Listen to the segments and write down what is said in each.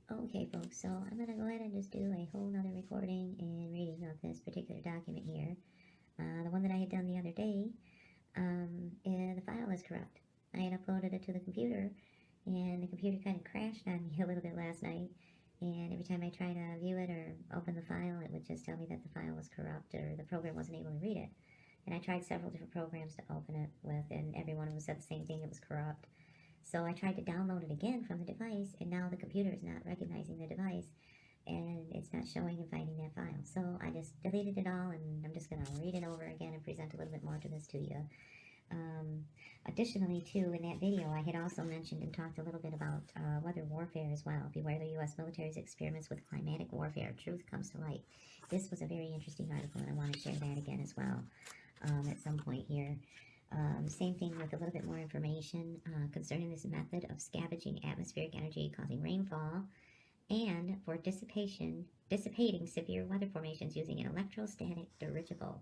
Okay, folks, so I'm going to go ahead and just do a whole nother recording and reading of this particular document here. The one that I had done the other day, the file is corrupt. I had uploaded it to the computer, and the computer kind of crashed on me a little bit last night. And every time I try to view it or open the file, it would just tell me that the file was corrupt or the program wasn't able to read it. And I tried several different programs to open it with, and every one of them said the same thing, it was corrupt. So I tried to download it again from the device, and now the computer is not recognizing the device, and it's not showing and finding that file. So I just deleted it all, and I'm just going to read it over again and present a little bit more to this to you. Additionally, too, in that video, I had also mentioned and talked a little bit about weather warfare as well. Beware the U.S. military's experiments with climatic warfare. Truth comes to light. This was a very interesting article, and I want to share that again as well at some point here. Same thing with a little bit more information concerning this method of scavenging atmospheric energy causing rainfall and for dissipating severe weather formations using an electrostatic dirigible.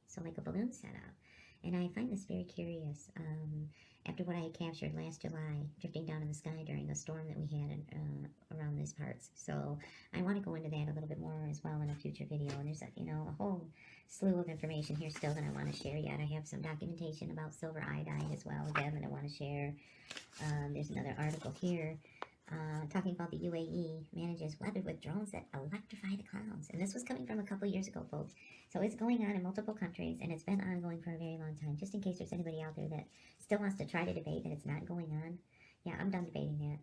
So like a balloon setup. And I find this very curious after what I had captured last July, drifting down in the sky during a storm that we had around these parts. So I want to go into that a little bit more as well in a future video. And there's a whole slew of information here still that I want to share yet. I have some documentation about silver iodide as well, again, that I want to share. There's another article here talking about the UAE manages weather with drones that electrify the clouds. And this was coming from a couple years ago, folks. So it's going on in multiple countries, and it's been ongoing for a very long time. Just in case there's anybody out there that still wants to try to debate that it's not going on. Yeah, I'm done debating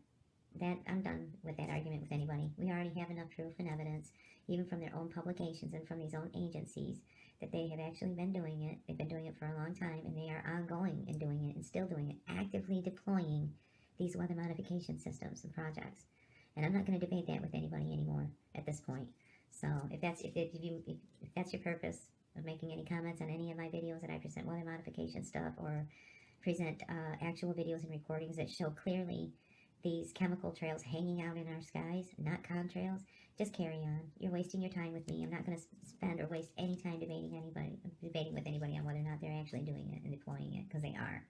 that. I'm done with that argument with anybody. We already have enough proof and evidence, even from their own publications and from these own agencies, that they have actually been doing it. They've been doing it for a long time, and they are ongoing in doing it and still doing it, actively deploying these weather modification systems and projects. And I'm not going to debate that with anybody anymore at this point. So if that's your purpose of making any comments on any of my videos that I present weather modification stuff or present actual videos and recordings that show clearly these chemical trails hanging out in our skies, not contrails, just carry on. You're wasting your time with me. I'm not going to spend or waste any time debating with anybody on whether or not they're actually doing it and deploying it, because they are.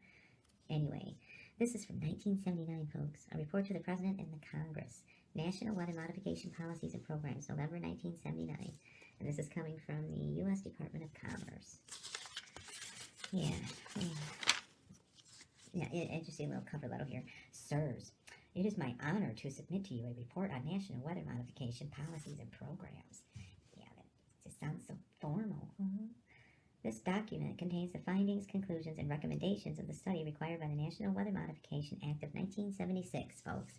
Anyway, this is from 1979, folks. A report to the President and the Congress. National Weather Modification Policies and Programs, November 1979. And this is coming from the U.S. Department of Commerce. Yeah. And just a little cover letter here. Sirs, it is my honor to submit to you a report on national weather modification policies and programs. Yeah, that just sounds so formal. This document contains the findings, conclusions, and recommendations of the study required by the National Weather Modification Act of 1976, folks.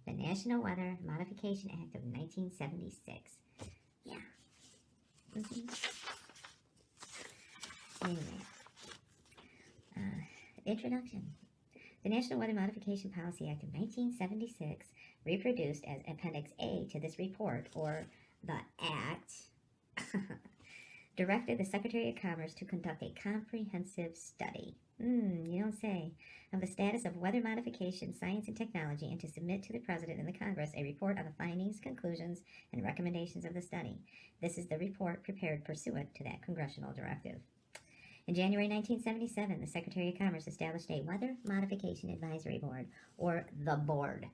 The National Weather Modification Act of 1976. Yeah. Anyway. Introduction. The National Weather Modification Policy Act of 1976, reproduced as Appendix A to this report, or the Act, directed the Secretary of Commerce to conduct a comprehensive study, you don't say, of the status of weather modification, science, and technology, and to submit to the President and the Congress a report on the findings, conclusions, and recommendations of the study. This is the report prepared pursuant to that congressional directive. In January 1977, the Secretary of Commerce established a Weather Modification Advisory Board, or the Board.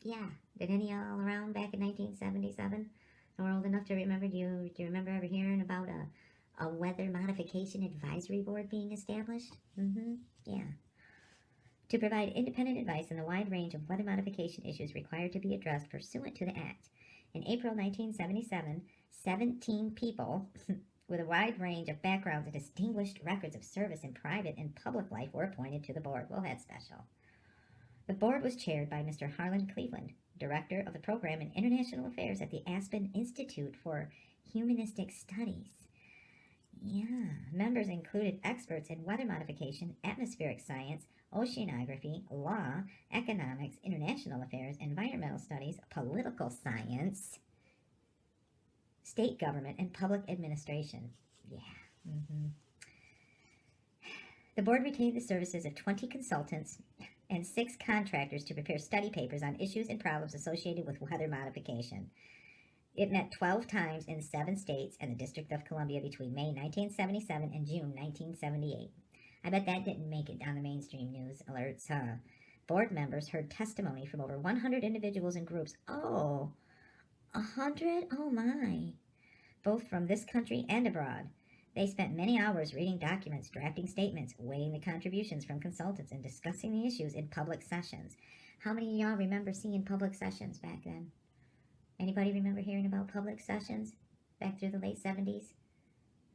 Yeah, did any of y'all around back in 1977? Or old enough to remember? Do you remember ever hearing about a Weather Modification Advisory Board being established? Yeah. To provide independent advice on the wide range of weather modification issues required to be addressed pursuant to the Act. In April 1977, 17 people with a wide range of backgrounds and distinguished records of service in private and public life were appointed to the board. Well, that's special. The board was chaired by Mr. Harlan Cleveland, Director of the Program in International Affairs at the Aspen Institute for Humanistic Studies. Yeah, members included experts in weather modification, atmospheric science, oceanography, law, economics, international affairs, environmental studies, political science, state government, and public administration. Yeah. The board retained the services of 20 consultants and 6 contractors to prepare study papers on issues and problems associated with weather modification. It met 12 times in 7 states and the District of Columbia between May 1977 and June 1978. I bet that didn't make it on the mainstream news alerts, huh? Board members heard testimony from over 100 individuals and groups. Oh, 100? Oh my. Both from this country and abroad. They spent many hours reading documents, drafting statements, weighing the contributions from consultants, and discussing the issues in public sessions. How many of y'all remember seeing public sessions back then? Anybody remember hearing about public sessions back through the late 70s?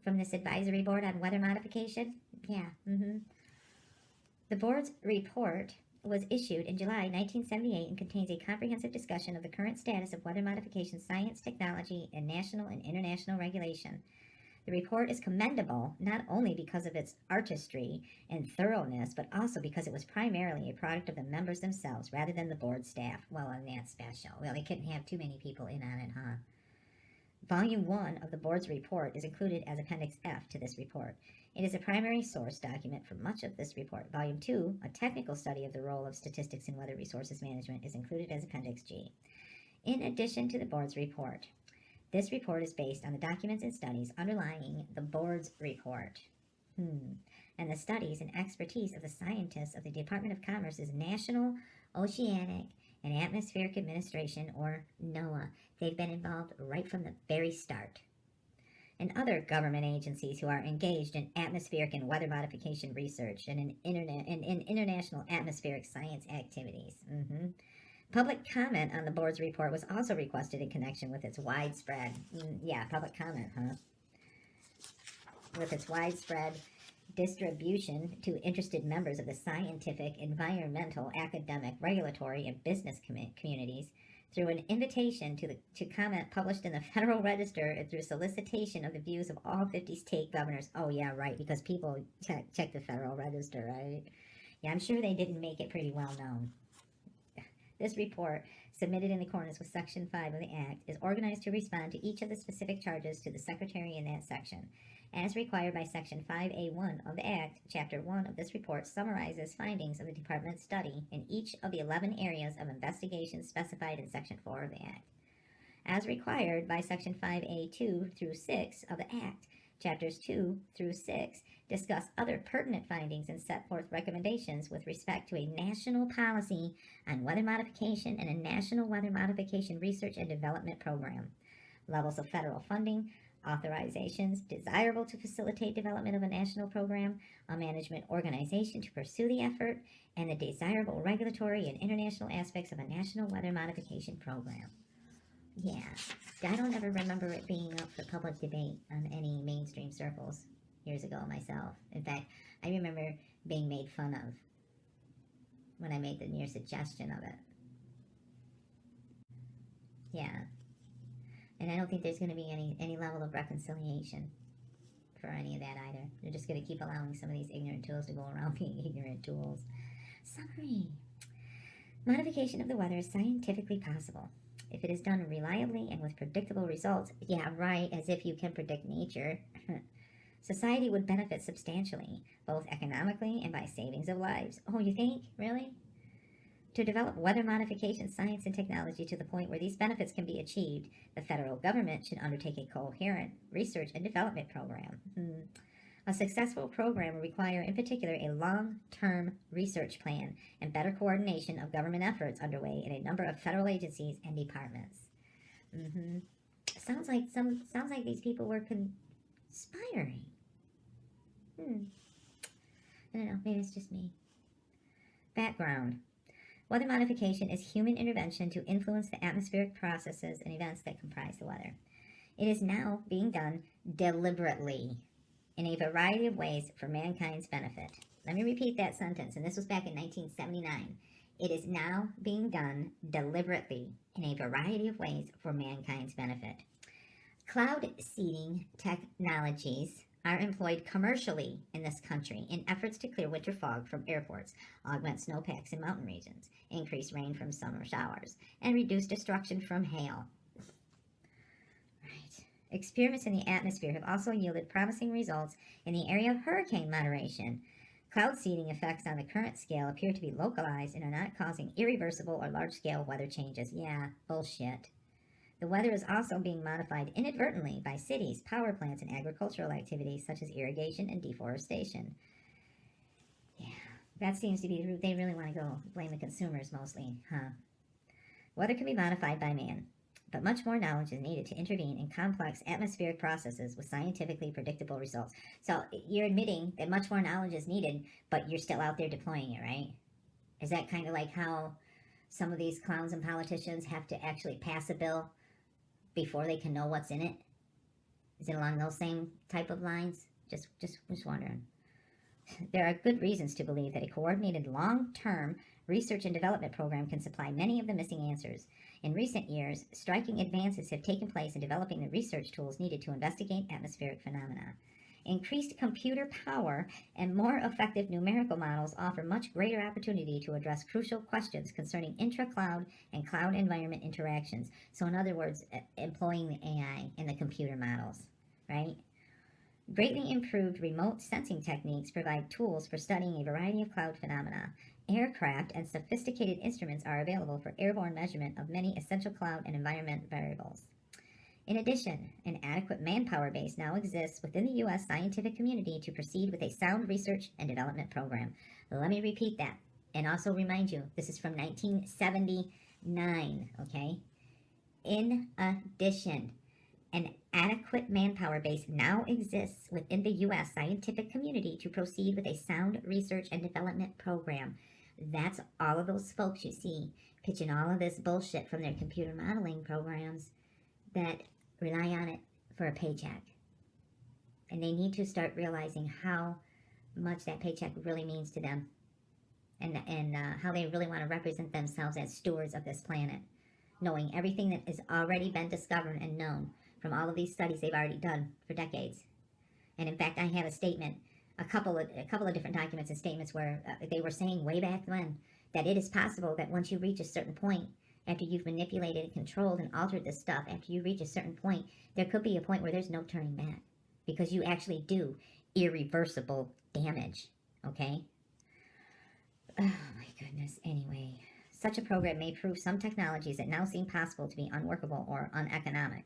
From this advisory board on weather modification? Yeah. The board's report was issued in July 1978 and contains a comprehensive discussion of the current status of weather modification science, technology, and national and international regulation. The report is commendable not only because of its artistry and thoroughness, but also because it was primarily a product of the members themselves rather than the board staff. Well, and that's special. Well, they couldn't have too many people in on it, huh? Volume 1 of the board's report is included as Appendix F to this report. It is a primary source document for much of this report. Volume 2, a technical study of the role of statistics in weather resources management, is included as Appendix G. In addition to the board's report, this report is based on the documents and studies underlying the board's report. And the studies and expertise of the scientists of the Department of Commerce's National Oceanic and Atmospheric Administration, or NOAA. They've been involved right from the very start. And other government agencies who are engaged in atmospheric and weather modification research and in international atmospheric science activities. Public comment on the board's report was also requested in connection with its widespread, public comment, huh? With its widespread distribution to interested members of the scientific, environmental, academic, regulatory, and business communities through an invitation to comment published in the Federal Register and through solicitation of the views of all 50 state governors. Oh, yeah, right, because people check the Federal Register, right? Yeah, I'm sure they didn't make it pretty well known. This report, submitted in accordance with Section 5 of the Act, is organized to respond to each of the specific charges to the Secretary in that section. As required by Section 5A1 of the Act, Chapter 1 of this report summarizes findings of the Department's study in each of the 11 areas of investigation specified in Section 4 of the Act. As required by Section 5A2 through 6 of the Act, Chapters 2 through 6 discuss other pertinent findings and set forth recommendations with respect to a national policy on weather modification and a national weather modification research and development program, levels of federal funding, authorizations desirable to facilitate development of a national program, a management organization to pursue the effort, and the desirable regulatory and international aspects of a national weather modification program. Yeah, I don't ever remember it being up for public debate on any mainstream circles years ago myself. In fact, I remember being made fun of when I made the mere suggestion of it. Yeah. And I don't think there's going to be any level of reconciliation for any of that either. They're just going to keep allowing some of these ignorant tools to go around being ignorant tools. Summary. Modification of the weather is scientifically possible if it is done reliably and with predictable results. Yeah, right, as if you can predict nature. Society would benefit substantially, both economically and by savings of lives. Oh, you think? Really? To develop weather modification science and technology to the point where these benefits can be achieved, the federal government should undertake a coherent research and development program. A successful program will require, in particular, a long-term research plan and better coordination of government efforts underway in a number of federal agencies and departments. Sounds like these people were conspiring. I don't know. Maybe it's just me. Background. Weather modification is human intervention to influence the atmospheric processes and events that comprise the weather. It is now being done deliberately in a variety of ways for mankind's benefit. Let me repeat that sentence, and this was back in 1979. It is now being done deliberately in a variety of ways for mankind's benefit. Cloud seeding technologies are employed commercially in this country in efforts to clear winter fog from airports, augment snowpacks in mountain regions, increase rain from summer showers, and reduce destruction from hail. Right. Experiments in the atmosphere have also yielded promising results in the area of hurricane moderation. Cloud seeding effects on the current scale appear to be localized and are not causing irreversible or large-scale weather changes. Yeah, bullshit. The weather is also being modified inadvertently by cities, power plants, and agricultural activities such as irrigation and deforestation. Yeah, that seems to be, they really want to go blame the consumers mostly, huh? Weather can be modified by man. but much more knowledge is needed to intervene in complex atmospheric processes with scientifically predictable results. So you're admitting that much more knowledge is needed, but you're still out there deploying it, right? Is that kind of like how some of these clowns and politicians have to actually pass a bill before they can know what's in it? Is it along those same type of lines? Just wondering. There are good reasons to believe that a coordinated long-term research and development program can supply many of the missing answers. In recent years, striking advances have taken place in developing the research tools needed to investigate atmospheric phenomena. Increased computer power and more effective numerical models offer much greater opportunity to address crucial questions concerning intra-cloud and cloud environment interactions. So in other words, employing the AI and the computer models, right? Greatly improved remote sensing techniques provide tools for studying a variety of cloud phenomena. Aircraft and sophisticated instruments are available for airborne measurement of many essential cloud and environment variables. In addition, an adequate manpower base now exists within the U.S. scientific community to proceed with a sound research and development program. Let me repeat that and also remind you, this is from 1979, okay? In addition, an adequate manpower base now exists within the U.S. scientific community to proceed with a sound research and development program. That's all of those folks you see pitching all of this bullshit from their computer modeling programs that rely on it for a paycheck. And they need to start realizing how much that paycheck really means to them and how they really want to represent themselves as stewards of this planet, knowing everything that has already been discovered and known from all of these studies they've already done for decades. And in fact, I have a statement, a couple of different documents and statements where they were saying way back when that it is possible that once you reach a certain point, after you've manipulated, controlled, and altered this stuff, after you reach a certain point, there could be a point where there's no turning back because you actually do irreversible damage, okay? Oh my goodness, anyway. Such a program may prove some technologies that now seem possible to be unworkable or uneconomic.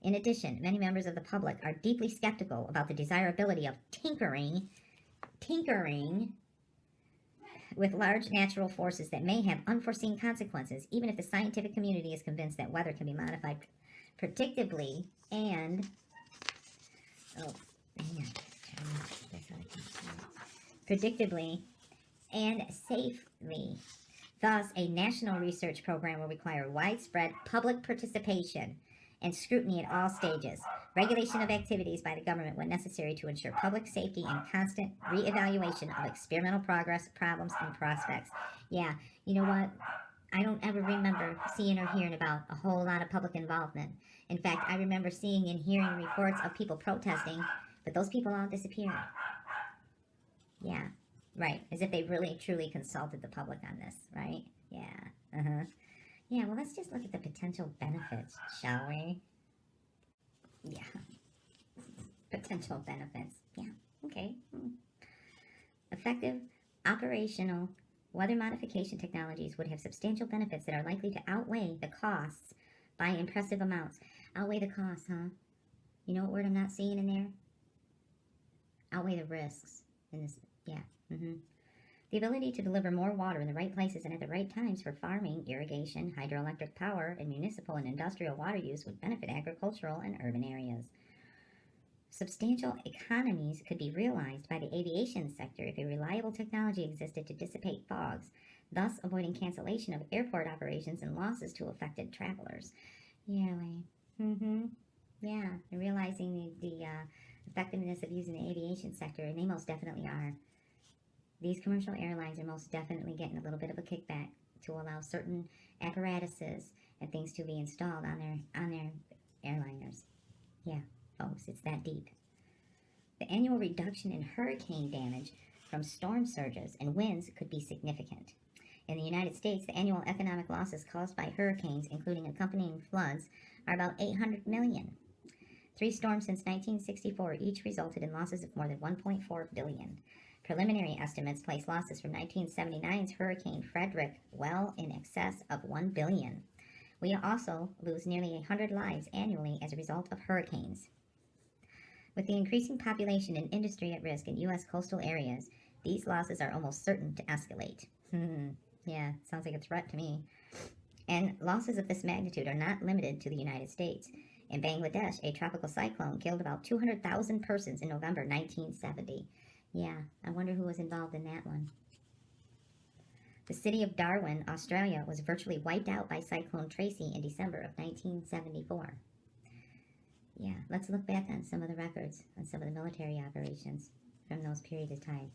In addition, many members of the public are deeply skeptical about the desirability of tinkering with large natural forces that may have unforeseen consequences, even if the scientific community is convinced that weather can be modified predictably and safely. Thus, a national research program will require widespread public participation and scrutiny at all stages, regulation of activities by the government when necessary to ensure public safety, and constant reevaluation of experimental progress, problems, and prospects. Yeah, you know what? I don't ever remember seeing or hearing about a whole lot of public involvement. In fact, I remember seeing and hearing reports of people protesting, but those people all disappeared. Yeah, right. As if they really, truly consulted the public on this, right? Yeah, Yeah, well, let's just look at the potential benefits, shall we? Yeah. Potential benefits. Yeah, okay. Effective operational weather modification technologies would have substantial benefits that are likely to outweigh the costs by impressive amounts. Outweigh the costs, huh? You know what word I'm not seeing in there? Outweigh the risks in this. Yeah. The ability to deliver more water in the right places and at the right times for farming, irrigation, hydroelectric power, and municipal and industrial water use would benefit agricultural and urban areas. Substantial economies could be realized by the aviation sector if a reliable technology existed to dissipate fogs, thus avoiding cancellation of airport operations and losses to affected travelers. Yeah, yeah, and realizing the effectiveness of using the aviation sector, and they most definitely are. These commercial airlines are most definitely getting a little bit of a kickback to allow certain apparatuses and things to be installed on their airliners. Yeah, folks, it's that deep. The annual reduction in hurricane damage from storm surges and winds could be significant. In the United States, the annual economic losses caused by hurricanes, including accompanying floods, are about $800 million. 3 storms since 1964 each resulted in losses of more than $1.4 billion. Preliminary estimates place losses from 1979's Hurricane Frederick well in excess of $1 billion. We also lose nearly 100 lives annually as a result of hurricanes. With the increasing population and industry at risk in U.S. coastal areas, these losses are almost certain to escalate. Yeah, sounds like a threat to me. And losses of this magnitude are not limited to the United States. In Bangladesh, a tropical cyclone killed about 200,000 persons in November 1970. Yeah, I wonder who was involved in that one. The city of Darwin, Australia, was virtually wiped out by Cyclone Tracy in December of 1974. Yeah, let's look back on some of the records on some of the military operations from those periods of time.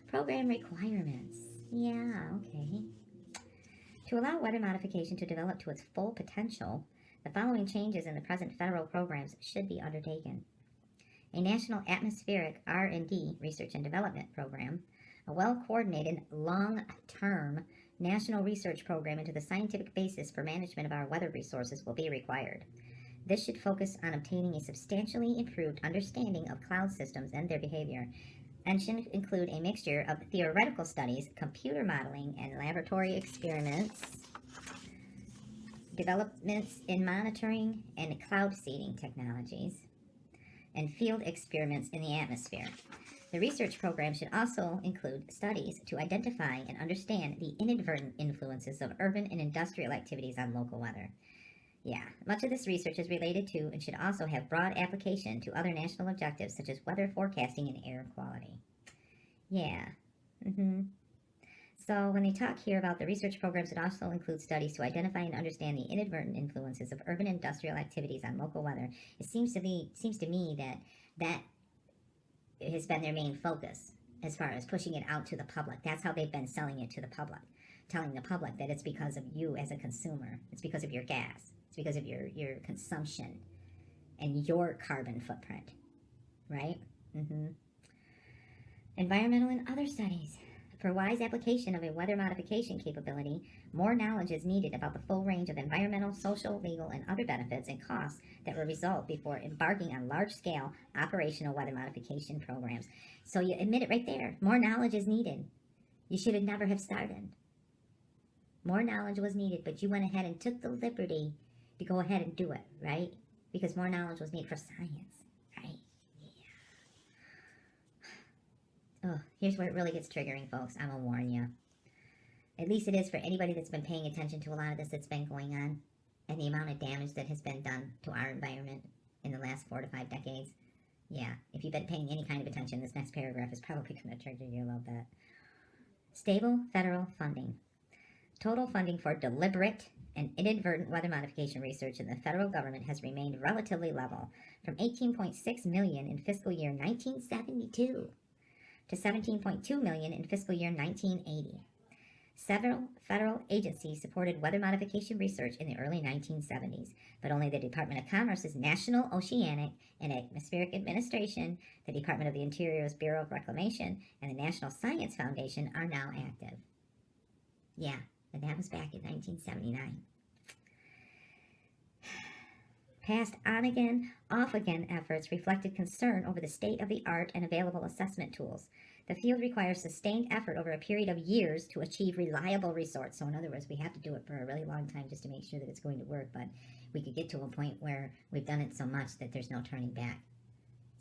Program requirements. Yeah, okay. To allow weather modification to develop to its full potential, the following changes in the present federal programs should be undertaken. A national atmospheric R&D, research and development program, a well-coordinated, long-term national research program into the scientific basis for management of our weather resources will be required. This should focus on obtaining a substantially improved understanding of cloud systems and their behavior, and should include a mixture of theoretical studies, computer modeling, and laboratory experiments, developments in monitoring and cloud seeding technologies, and field experiments in the atmosphere. The research program should also include studies to identify and understand the inadvertent influences of urban and industrial activities on local weather. Yeah, much of this research is related to and should also have broad application to other national objectives such as weather forecasting and air quality. Yeah. So when they talk here about the research programs, it also includes studies to identify and understand the inadvertent influences of urban industrial activities on local weather. It seems to me that has been their main focus as far as pushing it out to the public. That's how they've been selling it to the public, telling the public that it's because of you as a consumer. It's because of your gas. It's because of your consumption and your carbon footprint, right? Environmental and other studies. For wise application of a weather modification capability, more knowledge is needed about the full range of environmental, social, legal, and other benefits and costs that will result before embarking on large-scale operational weather modification programs. So you admit it right there. More knowledge is needed. You should have never have started. More knowledge was needed, but you went ahead and took the liberty to go ahead and do it, right? Because more knowledge was needed for science, right? Oh, here's where it really gets triggering, folks. I'm going to warn you. At least it is for anybody that's been paying attention to a lot of this that's been going on and the amount of damage that has been done to our environment in the last 4 to 5 decades. Yeah, if you've been paying any kind of attention, this next paragraph is probably going to trigger you a little bit. Stable federal funding. Total funding for deliberate and inadvertent weather modification research in the federal government has remained relatively level, from $18.6 million in fiscal year 1972 to $17.2 million in fiscal year 1980. Several federal agencies supported weather modification research in the early 1970s, but only the Department of Commerce's National Oceanic and Atmospheric Administration, the Department of the Interior's Bureau of Reclamation, and the National Science Foundation are now active. Yeah, and that was back in 1979. Past on-again, off-again efforts reflected concern over the state of the art and available assessment tools. The field requires sustained effort over a period of years to achieve reliable results. So in other words, we have to do it for a really long time just to make sure that it's going to work, but we could get to a point where we've done it so much that there's no turning back.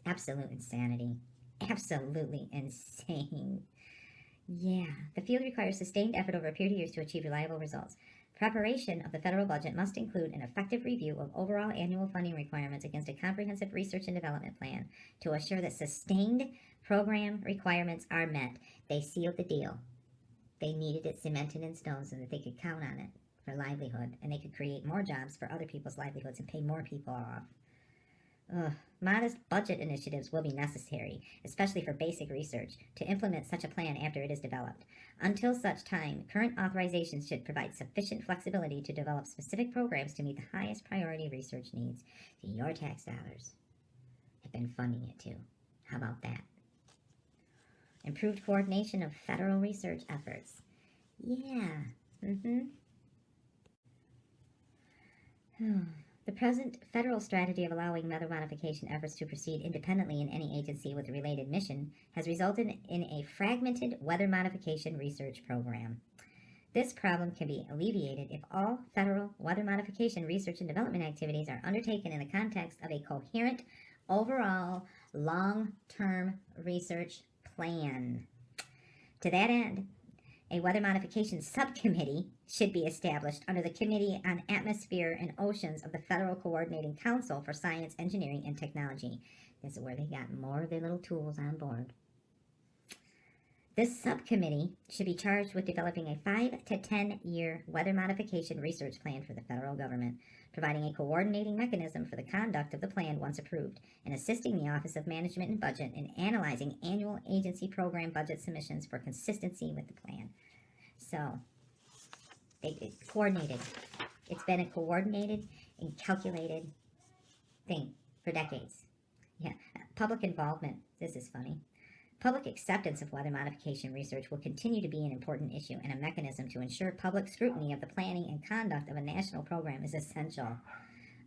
Absolute insanity. Absolutely insane. Yeah, the field requires sustained effort over a period of years to achieve reliable results. Preparation of the federal budget must include an effective review of overall annual funding requirements against a comprehensive research and development plan to assure that sustained program requirements are met. They sealed the deal. They needed it cemented in stone so that they could count on it for livelihood, and they could create more jobs for other people's livelihoods and pay more people off. Modest budget initiatives will be necessary, especially for basic research, to implement such a plan after it is developed. Until such time, current authorizations should provide sufficient flexibility to develop specific programs to meet the highest priority research needs. See, your tax dollars have been funding it too. How about that? Improved coordination of federal research efforts. Yeah. The present federal strategy of allowing weather modification efforts to proceed independently in any agency with a related mission has resulted in a fragmented weather modification research program. This problem can be alleviated if all federal weather modification research and development activities are undertaken in the context of a coherent, overall, long-term research plan. To that end, A weather modification subcommittee should be established under the Committee on Atmosphere and Oceans of the Federal Coordinating Council for Science, Engineering, and Technology. This is where they got more of their little tools on board. This subcommittee should be charged with developing a 5 to 10 year weather modification research plan for the federal government, providing a coordinating mechanism for the conduct of the plan once approved, and assisting the Office of Management and Budget in analyzing annual agency program budget submissions for consistency with the plan. So, it's coordinated. It's been a coordinated and calculated thing for decades. Yeah, public involvement. This is funny. Public acceptance of weather modification research will continue to be an important issue, and a mechanism to ensure public scrutiny of the planning and conduct of a national program is essential.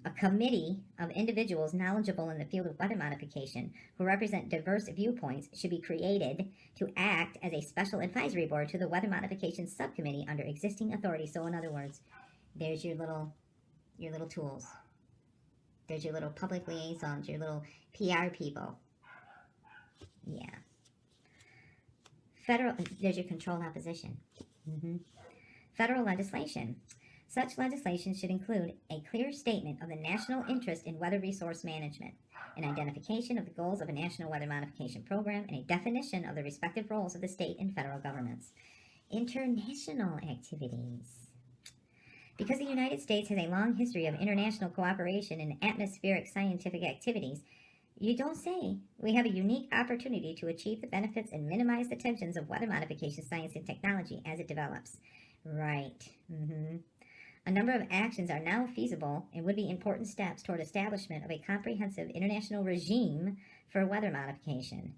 A committee of individuals knowledgeable in the field of weather modification who represent diverse viewpoints should be created to act as a special advisory board to the weather modification subcommittee under existing authority. So in other words, there's your little tools. There's your little public liaisons, your little PR people. Yeah. There's your controlled opposition. Federal legislation. Such legislation should include a clear statement of the national interest in weather resource management, an identification of the goals of a national weather modification program, and a definition of the respective roles of the state and federal governments. International activities. Because the United States has a long history of international cooperation in atmospheric scientific activities, you don't say. We have a unique opportunity to achieve the benefits and minimize the tensions of weather modification science and technology as it develops. Right. A number of actions are now feasible and would be important steps toward establishment of a comprehensive international regime for weather modification.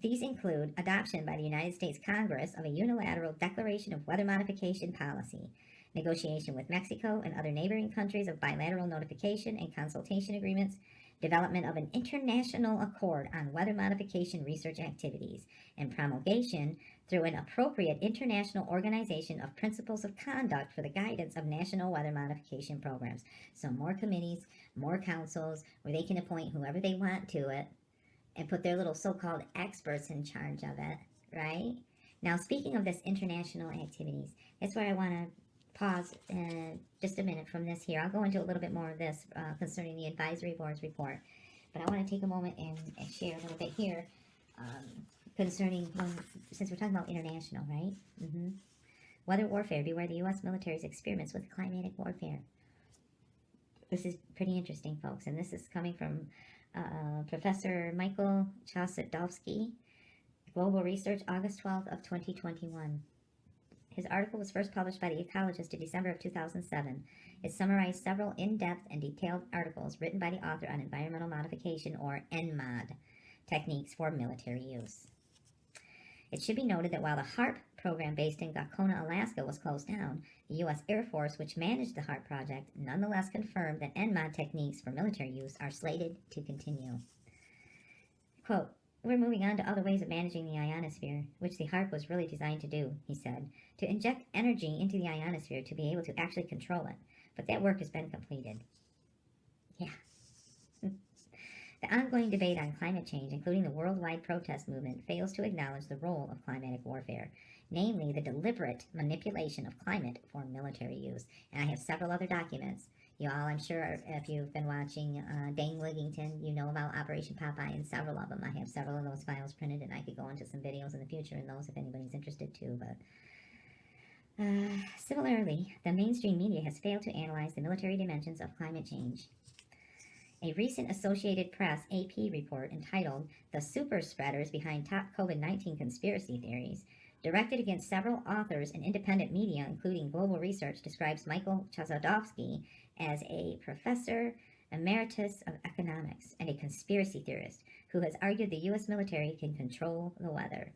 These include adoption by the United States Congress of a unilateral declaration of weather modification policy, negotiation with Mexico and other neighboring countries of bilateral notification and consultation agreements, development of an international accord on weather modification research activities, and promulgation through an appropriate international organization of principles of conduct for the guidance of national weather modification programs. So more committees, more councils, where they can appoint whoever they want to it and put their little so-called experts in charge of it, right? Now, speaking of this international activities, that's where I want to pause just a minute from this here. I'll go into a little bit more of this concerning the advisory board's report, but I want to take a moment and share a little bit here concerning, since we're talking about international, right? Weather warfare. Beware the U.S. military's experiments with climatic warfare. This is pretty interesting, folks, and this is coming from Professor Michael Chossudovsky, Global Research, August 12th of 2021. His article was first published by The Ecologist in December of 2007. It summarized several in-depth and detailed articles written by the author on environmental modification, or ENMOD, techniques for military use. It should be noted that while the HAARP program based in Gakona, Alaska was closed down, the U.S. Air Force, which managed the HAARP project, nonetheless confirmed that ENMOD techniques for military use are slated to continue. Quote, "We're moving on to other ways of managing the ionosphere, which the HAARP was really designed to do," he said, "to inject energy into the ionosphere to be able to actually control it. But that work has been completed." Yeah. The ongoing debate on climate change, including the worldwide protest movement, fails to acknowledge the role of climatic warfare, namely the deliberate manipulation of climate for military use. And I have several other documents. You all, I'm sure, if you've been watching Dane Wigington, you know about Operation Popeye and several of them. I have several of those files printed, and I could go into some videos in the future in those if anybody's interested too. But similarly, the mainstream media has failed to analyze the military dimensions of climate change. A recent Associated Press AP report entitled "The Super Spreaders Behind Top COVID-19 Conspiracy Theories," directed against several authors and independent media, including Global Research, describes Michael Chossudovsky as a professor emeritus of economics and a conspiracy theorist who has argued the U.S. military can control the weather.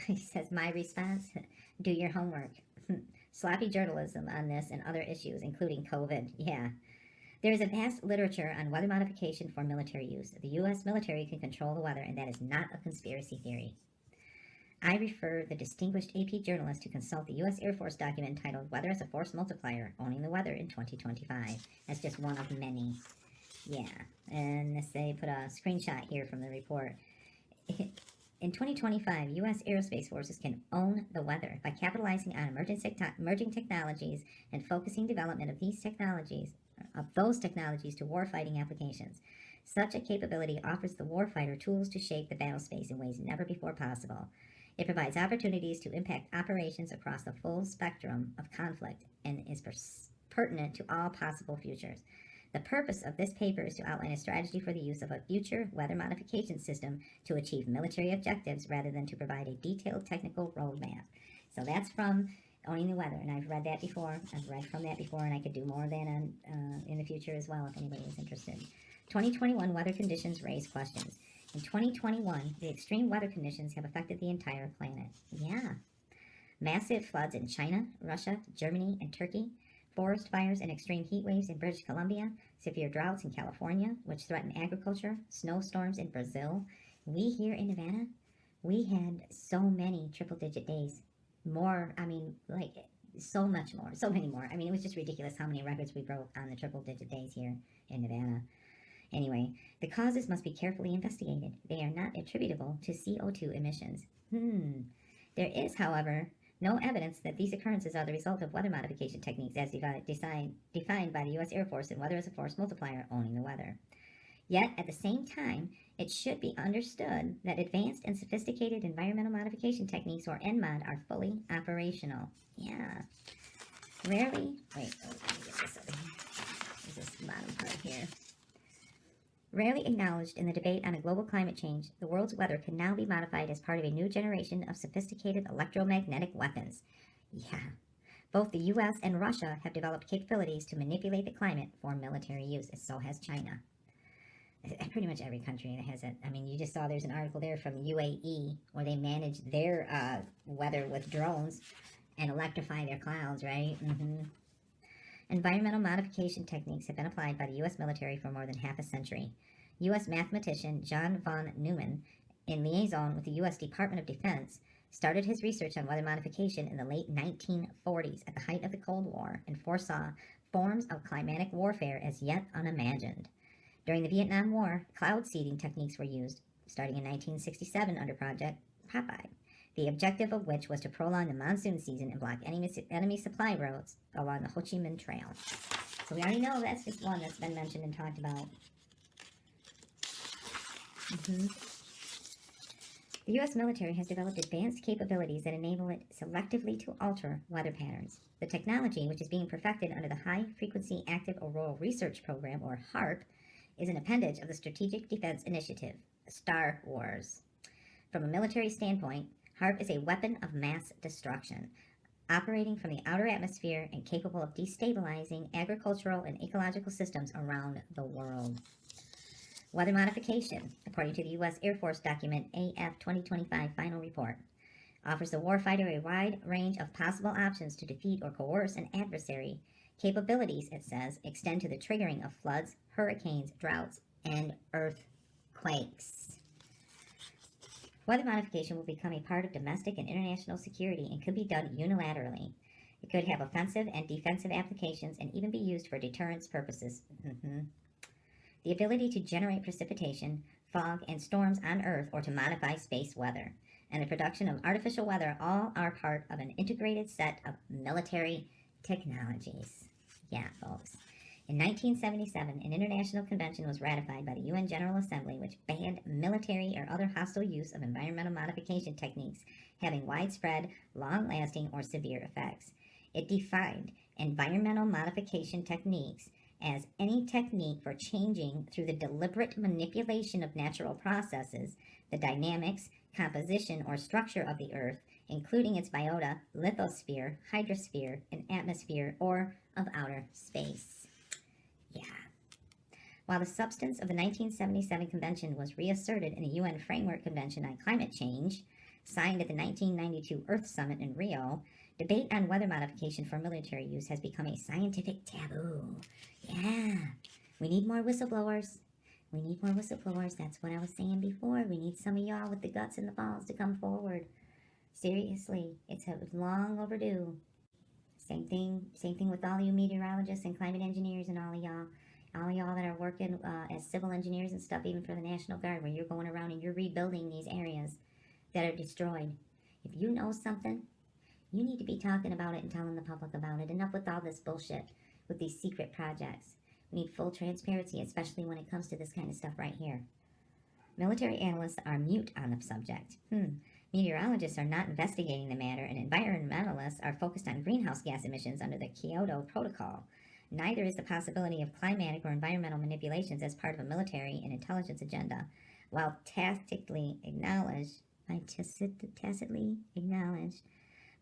He says, my response, do your homework. Sloppy journalism on this and other issues, including COVID. Yeah. There is a vast literature on weather modification for military use. The U.S. military can control the weather, and that is not a conspiracy theory. I refer the distinguished AP journalist to consult the U.S. Air Force document entitled "Weather as a Force Multiplier, Owning the Weather in 2025. That's just one of many. Yeah, and they put a screenshot here from the report. In 2025, U.S. aerospace forces can own the weather by capitalizing on emerging technologies and focusing development of those technologies to warfighting applications. Such a capability offers the warfighter tools to shape the battlespace in ways never before possible. It provides opportunities to impact operations across the full spectrum of conflict and is pertinent to all possible futures. The purpose of this paper is to outline a strategy for the use of a future weather modification system to achieve military objectives rather than to provide a detailed technical roadmap. So that's from Owning the Weather, and I've read that before. I've read from that before, and I could do more of that in the future as well if anybody is interested. 2021 weather conditions raise questions. In 2021, the extreme weather conditions have affected the entire planet. Yeah. Massive floods in China, Russia, Germany, and Turkey, forest fires and extreme heat waves in British Columbia, severe droughts in California, which threaten agriculture, snowstorms in Brazil. We here in Nevada, we had so many triple-digit days. More, so much more, so many more. It was just ridiculous how many records we broke on the triple-digit days here in Nevada. Anyway, the causes must be carefully investigated. They are not attributable to CO2 emissions. There is, however, no evidence that these occurrences are the result of weather modification techniques as defined by the U.S. Air Force and Weather as a Force Multiplier owning the weather. Yet, at the same time, it should be understood that advanced and sophisticated environmental modification techniques, or NMOD, are fully operational. Yeah. Rarely, let me get this over here. There's this bottom part here. Rarely acknowledged in the debate on a global climate change, the world's weather can now be modified as part of a new generation of sophisticated electromagnetic weapons. Yeah. Both the U.S. and Russia have developed capabilities to manipulate the climate for military use, and so has China. Pretty much every country that has it. You just saw there's an article there from UAE where they manage their weather with drones and electrify their clouds, right? Environmental modification techniques have been applied by the U.S. military for more than half a century. U.S. mathematician John von Neumann, in liaison with the U.S. Department of Defense, started his research on weather modification in the late 1940s at the height of the Cold War and foresaw forms of climatic warfare as yet unimagined. During the Vietnam War, cloud seeding techniques were used, starting in 1967 under Project Popeye, the objective of which was to prolong the monsoon season and block enemy supply routes along the Ho Chi Minh Trail. So we already know that's just one that's been mentioned and talked about. The U.S. military has developed advanced capabilities that enable it selectively to alter weather patterns. The technology, which is being perfected under the High Frequency Active Auroral Research Program, or HAARP, is an appendage of the Strategic Defense Initiative, Star Wars. From a military standpoint, HAARP is a weapon of mass destruction, operating from the outer atmosphere and capable of destabilizing agricultural and ecological systems around the world. Weather modification, according to the U.S. Air Force document AF 2025 Final Report, offers the warfighter a wide range of possible options to defeat or coerce an adversary. Capabilities, it says, extend to the triggering of floods, hurricanes, droughts, and earthquakes. Weather modification will become a part of domestic and international security and could be done unilaterally. It could have offensive and defensive applications and even be used for deterrence purposes. The ability to generate precipitation, fog, and storms on Earth or to modify space weather, and the production of artificial weather all are part of an integrated set of military technologies. Yeah, folks. In 1977, an international convention was ratified by the UN General Assembly which banned military or other hostile use of environmental modification techniques having widespread, long-lasting, or severe effects. It defined environmental modification techniques as any technique for changing through the deliberate manipulation of natural processes, the dynamics, composition, or structure of the Earth, including its biota, lithosphere, hydrosphere, and atmosphere, or of outer space. Yeah. While the substance of the 1977 convention was reasserted in the UN Framework Convention on Climate Change, signed at the 1992 Earth Summit in Rio, debate on weather modification for military use has become a scientific taboo. Yeah. We need more whistleblowers. We need more whistleblowers. That's what I was saying before. We need some of y'all with the guts and the balls to come forward. Seriously, it's long overdue. Same thing with all you meteorologists and climate engineers and all of y'all that are working as civil engineers and stuff, even for the National Guard, where you're going around and you're rebuilding these areas. that are destroyed. If you know something, you need to be talking about it and telling the public about it. Enough with all this bullshit with these secret projects. We need full transparency, especially when it comes to this kind of stuff right here. Military analysts are mute on the subject. Meteorologists are not investigating the matter, and environmentalists are focused on greenhouse gas emissions under the Kyoto Protocol. Neither is the possibility of climatic or environmental manipulations as part of a military and intelligence agenda, while tacitly acknowledged,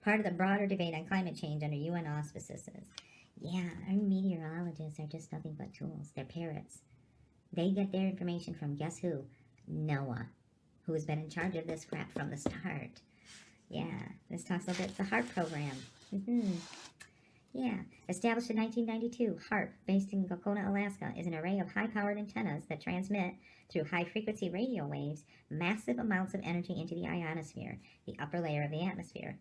part of the broader debate on climate change under UN auspices. Yeah, our meteorologists are just nothing but tools. They're parrots. They get their information from guess who? NOAA, who has been in charge of this crap from the start. Yeah, this talks a bit the HAARP program. Yeah, established in 1992, HAARP, based in Gokona, Alaska, is an array of high-powered antennas that transmit, through high-frequency radio waves, massive amounts of energy into the ionosphere, the upper layer of the atmosphere.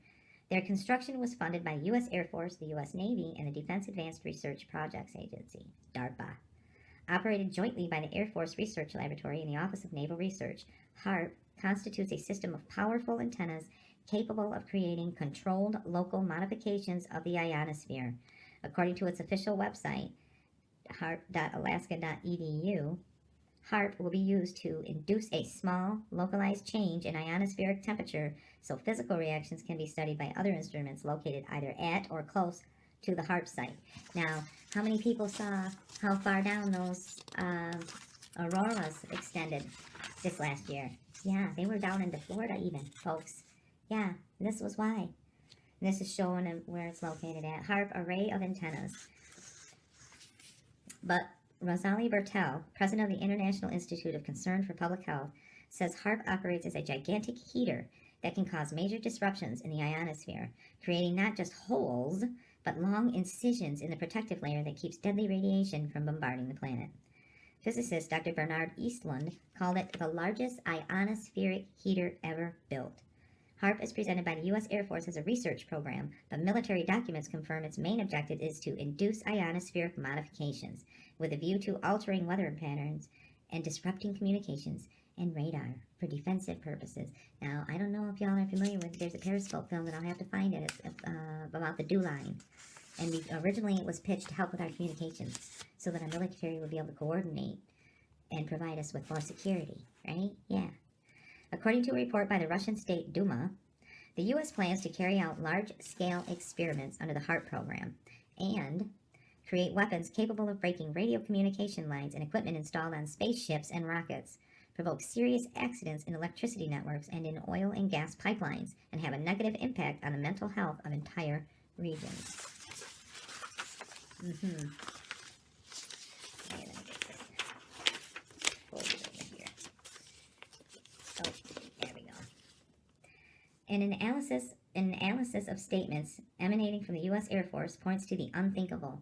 Their construction was funded by the U.S. Air Force, the U.S. Navy, and the Defense Advanced Research Projects Agency, DARPA. Operated jointly by the Air Force Research Laboratory and the Office of Naval Research, HAARP constitutes a system of powerful antennas capable of creating controlled local modifications of the ionosphere. According to its official website, harp.alaska.edu, HAARP will be used to induce a small, localized change in ionospheric temperature so physical reactions can be studied by other instruments located either at or close to the HAARP site. Now, how many people saw how far down those auroras extended this last year? Yeah, they were down into Florida even, folks. Yeah, this was why. This is showing them where it's located at. HAARP array of antennas. But Rosalie Bertel, president of the International Institute of Concern for Public Health, says HAARP operates as a gigantic heater that can cause major disruptions in the ionosphere, creating not just holes, but long incisions in the protective layer that keeps deadly radiation from bombarding the planet. Physicist Dr. Bernard Eastlund called it the largest ionospheric heater ever built. HAARP is presented by the U.S. Air Force as a research program, but military documents confirm its main objective is to induce ionospheric modifications, with a view to altering weather patterns and disrupting communications and radar for defensive purposes. Now, I don't know if y'all are familiar with, there's a Periscope film that I'll have to find it. It's about the dew line. And originally it was pitched to help with our communications so that our military would be able to coordinate and provide us with more security, right? Yeah. According to a report by the Russian State Duma, the U.S. plans to carry out large-scale experiments under the HAARP program and create weapons capable of breaking radio communication lines and equipment installed on spaceships and rockets, provoke serious accidents in electricity networks and in oil and gas pipelines, and have a negative impact on the mental health of entire regions. Okay, let me get this folded over here. Oh, there we go. An analysis of statements emanating from the U.S. Air Force points to the unthinkable.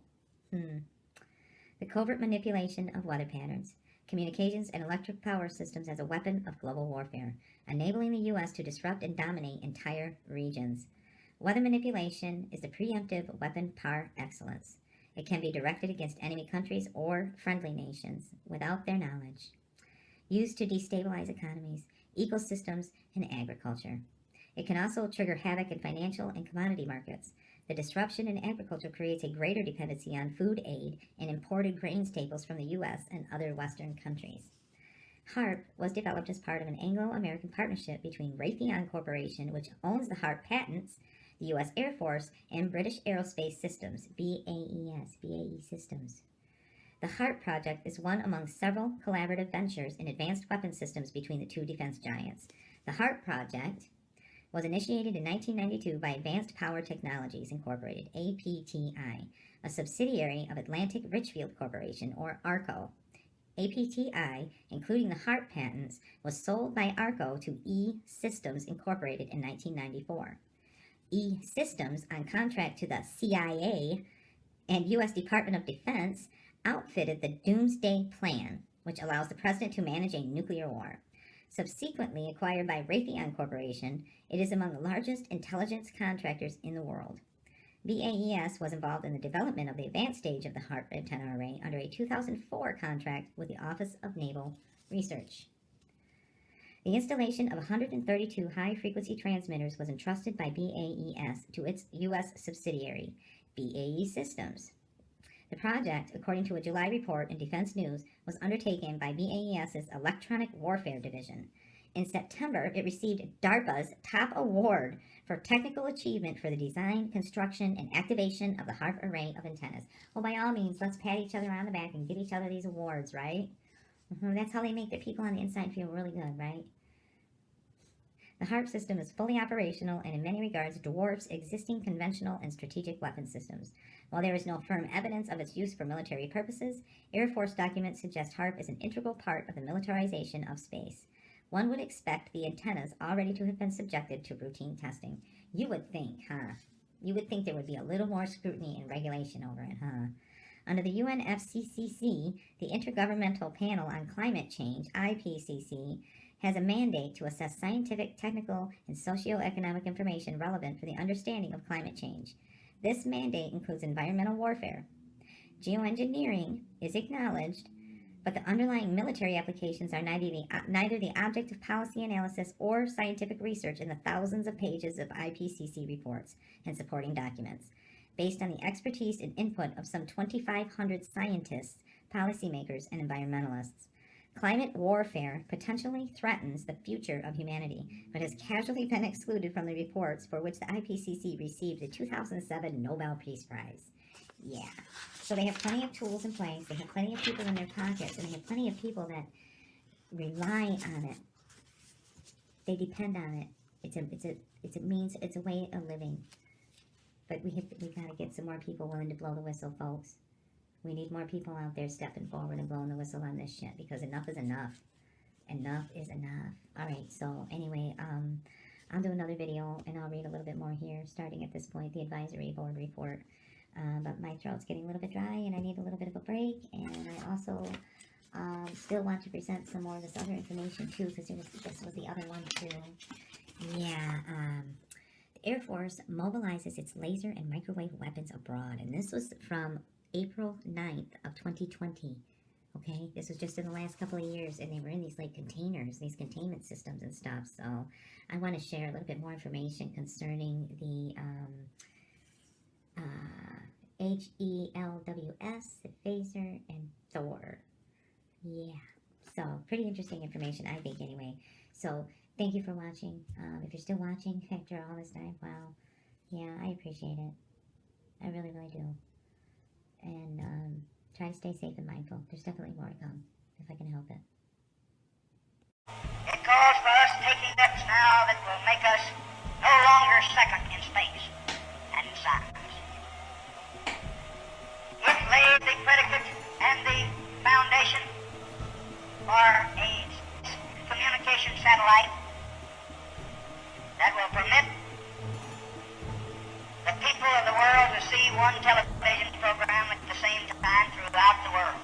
The covert manipulation of weather patterns, communications, and electric power systems as a weapon of global warfare, enabling the U.S. to disrupt and dominate entire regions. Weather manipulation is the preemptive weapon par excellence. It can be directed against enemy countries or friendly nations without their knowledge. Used to destabilize economies, ecosystems, and agriculture. It can also trigger havoc in financial and commodity markets. The disruption in agriculture creates a greater dependency on food aid and imported grain staples from the U.S. and other Western countries. HAARP was developed as part of an Anglo-American partnership between Raytheon Corporation, which owns the HAARP patents, the U.S. Air Force, and British Aerospace Systems, BAE Systems. The HAARP project is one among several collaborative ventures in advanced weapon systems between the two defense giants. The HAARP project was initiated in 1992 by Advanced Power Technologies Incorporated, APTI, a subsidiary of Atlantic Richfield Corporation, or ARCO. APTI, including the HAARP patents, was sold by ARCO to E-Systems Incorporated in 1994. E-Systems, on contract to the CIA and U.S. Department of Defense, outfitted the Doomsday Plan, which allows the president to manage a nuclear war. Subsequently acquired by Raytheon Corporation, it is among the largest intelligence contractors in the world. BAES was involved in the development of the advanced stage of the HAARP antenna array under a 2004 contract with the Office of Naval Research. The installation of 132 high-frequency transmitters was entrusted by BAES to its U.S. subsidiary, BAE Systems. The project, according to a July report in Defense News, was undertaken by BAES's Electronic Warfare Division. In September, it received DARPA's top award for technical achievement for the design, construction, and activation of the HAARP array of antennas. Well, by all means, let's pat each other on the back and give each other these awards, right? That's how they make the people on the inside feel really good, right? The HAARP system is fully operational and in many regards dwarfs existing conventional and strategic weapon systems. While there is no firm evidence of its use for military purposes, Air Force documents suggest HAARP is an integral part of the militarization of space. One would expect the antennas already to have been subjected to routine testing. You would think, huh? You would think there would be a little more scrutiny and regulation over it, huh? Under the UNFCCC, the Intergovernmental Panel on Climate Change, IPCC, has a mandate to assess scientific, technical, and socioeconomic information relevant for the understanding of climate change. This mandate includes environmental warfare. Geoengineering is acknowledged, but the underlying military applications are neither the object of policy analysis or scientific research in the thousands of pages of IPCC reports and supporting documents. Based on the expertise and input of some 2,500 scientists, policymakers, and environmentalists. Climate warfare potentially threatens the future of humanity, but has casually been excluded from the reports for which the IPCC received the 2007 Nobel Peace Prize. Yeah. So they have plenty of tools in place, they have plenty of people in their pockets, and they have plenty of people that rely on it. They depend on it. It's a way of living. But we've got to get some more people willing to blow the whistle, folks. We need more people out there stepping forward and blowing the whistle on this shit, because enough is enough. Enough is enough. Alright, so anyway, I'll do another video and I'll read a little bit more here, starting at this point, the advisory board report. But my throat's getting a little bit dry and I need a little bit of a break, and I also still want to present some more of this other information too, because this was the other one too. Yeah, the Air Force mobilizes its laser and microwave weapons abroad, and this was from April 9th of 2020. Okay, this was just in the last couple of years, and they were in these like containers, these containment systems and stuff. So I want to share a little bit more information concerning the HELWS, the Phaser, and Thor. Yeah, so pretty interesting information, I think, anyway. So thank you for watching. If you're still watching after all this time, wow, yeah, I appreciate it. I really, really do. And try to stay safe and mindful. There's definitely more to come, if I can help it. It calls for us taking steps now that will make us no longer second in space and in size. It laid the predicate and the foundation for a communication satellite that will permit the people of the world to see one television program at the same time throughout the world.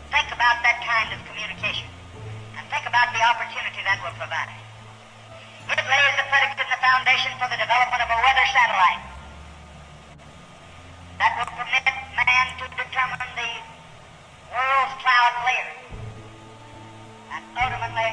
Think about that kind of communication, and think about the opportunity that will provide. It lays the predicate and the foundation for the development of a weather satellite that will permit man to determine the world's cloud layer and ultimately